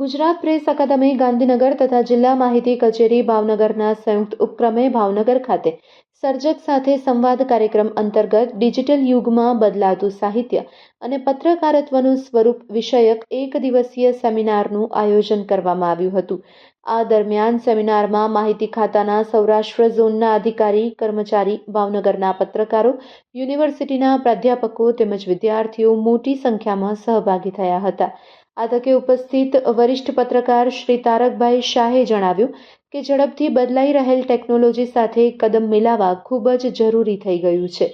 Gujarat press અકાદમી ગાંધીનગર તથા જિલ્લા માહિતી કચેરી ભાવનગરના સંયુક્ત ઉપક્રમે ભાવનગર ખાતે સર્જક સાથે સંવાદ કાર્યક્રમ અંતર્ગત ડિજિટલ યુગમાં બદલાતું સાહિત્ય અને પત્રકારત્વનું સ્વરૂપ વિષયક એક દિવસીય સેમિનારનું આયોજન કરવામાં આવ્યું હતું. આ દરમિયાન સેમિનારમાં માહિતી ખાતાના સૌરાષ્ટ્ર ઝોનના અધિકારી, કર્મચારી, ભાવનગરના પત્રકારો, યુનિવર્સિટીના પ્રાધ્યાપકો તેમજ વિદ્યાર્થીઓ મોટી સંખ્યામાં સહભાગી થયા હતા. આ તકે ઉપસ્થિત વરિષ્ઠ પત્રકાર શ્રી તારકભાઈ શાહે જણાવ્યું કે ઝડપથી બદલાઈ રહેલ ટેકનોલોજી સાથે કદમ મિલાવવા ખૂબ જ જરૂરી થઈ ગયું છે.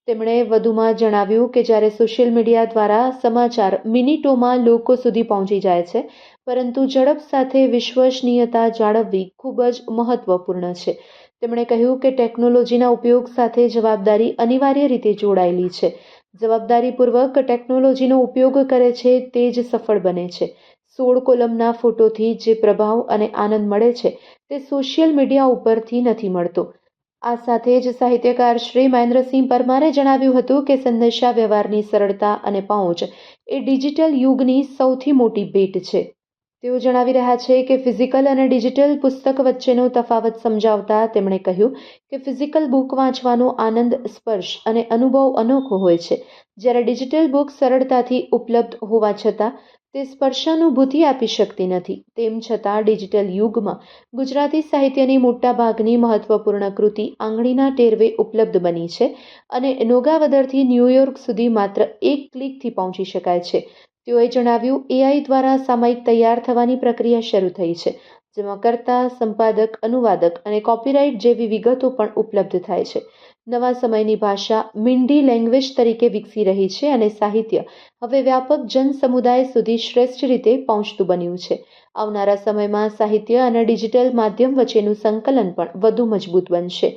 તેમણે વધુમાં જણાવ્યું કે જ્યારે સોશિયલ મીડિયા દ્વારા સમાચાર મિનિટોમાં લોકો સુધી પહોંચી જાય છે, પરંતુ ઝડપ સાથે વિશ્વસનીયતા જાળવવી ખૂબ જ મહત્વપૂર્ણ છે. તેમણે કહ્યું કે ટેકનોલોજીના ઉપયોગ સાથે જવાબદારી અનિવાર્ય રીતે જોડાયેલી છે. જવાબદારીપૂર્વક ટેકનોલોજીનો ઉપયોગ કરે છે તે જ સફળ બને છે. 16 કોલમના ફોટોથી જે પ્રભાવ અને આનંદ મળે છે તે સોશિયલ મીડિયા ઉપરથી નથી મળતો. આ સાથે જ સાહિત્યકાર શ્રી મહેન્દ્રસિંહ પરમારે જણાવ્યું હતું કે સંદેશા વ્યવહારની સરળતા અને પહોંચ એ ડિજિટલ યુગની સૌથી મોટી ભેટ છે. તેઓ જણાવી રહ્યા છે કે ફિઝિકલ અને ડિજિટલ પુસ્તક વચ્ચેનો તફાવત સમજાવતા તેમણે કહ્યું કે ફિઝિકલ બુક વાંચવાનો આનંદ, સ્પર્શ અને અનુભવ અનોખો હોય છે, જ્યારે ડિજિટલ બુક સરળતાથી ઉપલબ્ધ હોવા છતાં તે સ્પર્શાનુભૂતિ આપી શકતી નથી. તેમ છતાં ડિજિટલ યુગમાં ગુજરાતી સાહિત્યની મોટાભાગની મહત્વપૂર્ણ કૃતિ આંગળીના ટેરવે ઉપલબ્ધ બની છે અને નોગાવદરથી ન્યૂયોર્ક સુધી માત્ર એક ક્લિકથી પહોંચી શકાય છે. તેઓએ જણાવ્યું, એઆઈ દ્વારા સામયિક તૈયાર થવાની પ્રક્રિયા શરૂ થઈ છે, જેમાં કર્તા, સંપાદક, અનુવાદક અને કોપીરાઇટ જેવી વિગતો પણ ઉપલબ્ધ થાય છે. નવા સમયની ભાષા મિન્ડી લેંગ્વેજ તરીકે વિકસી રહી છે અને સાહિત્ય હવે વ્યાપક જન સમુદાય સુધી શ્રેષ્ઠ રીતે પહોંચતું બન્યું છે. આવનારા સમયમાં સાહિત્ય અને ડિજિટલ માધ્યમ વચ્ચેનું સંકલન પણ વધુ મજબૂત બનશે.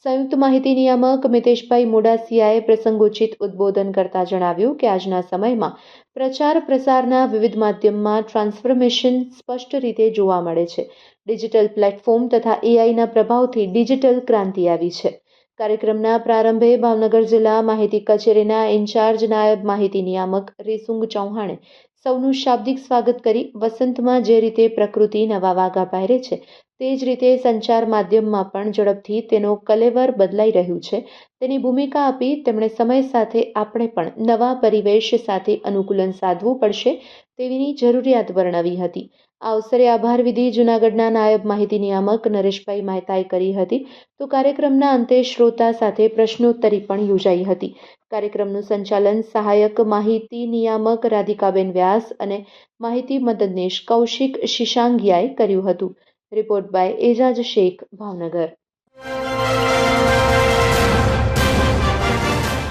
સંયુક્ત માહિતી નિયામક મિતેશભાઈ મોડાસિયાએ પ્રસંગોચિત ઉદ્બોધન કરતા જણાવ્યું કે આજના સમયમાં પ્રચાર પ્રસારના વિવિધ માધ્યમમાં ટ્રાન્સફોર્મેશન સ્પષ્ટ રીતે જોવા મળે છે. ડિજિટલ પ્લેટફોર્મ તથા એઆઈના પ્રભાવથી ડિજિટલ ક્રાંતિ આવી છે. કાર્યક્રમના પ્રારંભે ભાવનગર જિલ્લા માહિતી કચેરીના ઇન્ચાર્જ નાયબ માહિતી નિયામક રેસુંગ ચૌહાણે સૌનું શાબ્દિક સ્વાગત કરી વસંતમાં જે રીતે પ્રકૃતિ નવા વાઘા પહેરે છે તે જ રીતે સંચાર માધ્યમમાં પણ ઝડપથી તેનો કલેવર બદલાઈ રહ્યું છે તેની ભૂમિકા આપી તેમણે સમય સાથે આપણે પણ નવા પરિવેશ સાથે અનુકૂલન સાધવું પડશે તેવીની જરૂરિયાત વર્ણવી હતી. આ અવસરે આભાર વિધિ જૂનાગઢના નાયબ માહિતી નિયામક નરેશભાઈ મહેતાએ કરી હતી, તો કાર્યક્રમના અંતે શ્રોતા સાથે પ્રશ્નોત્તરી પણ યોજાઈ હતી. કાર્યક્રમનું સંચાલન સહાયક માહિતી નિયામક રાધિકાબેન વ્યાસ અને માહિતી મદદનીશ કૌશિક શિશાંગિયાએ કર્યું હતું. Report by Ejaz Shaikh, Bhavnagar.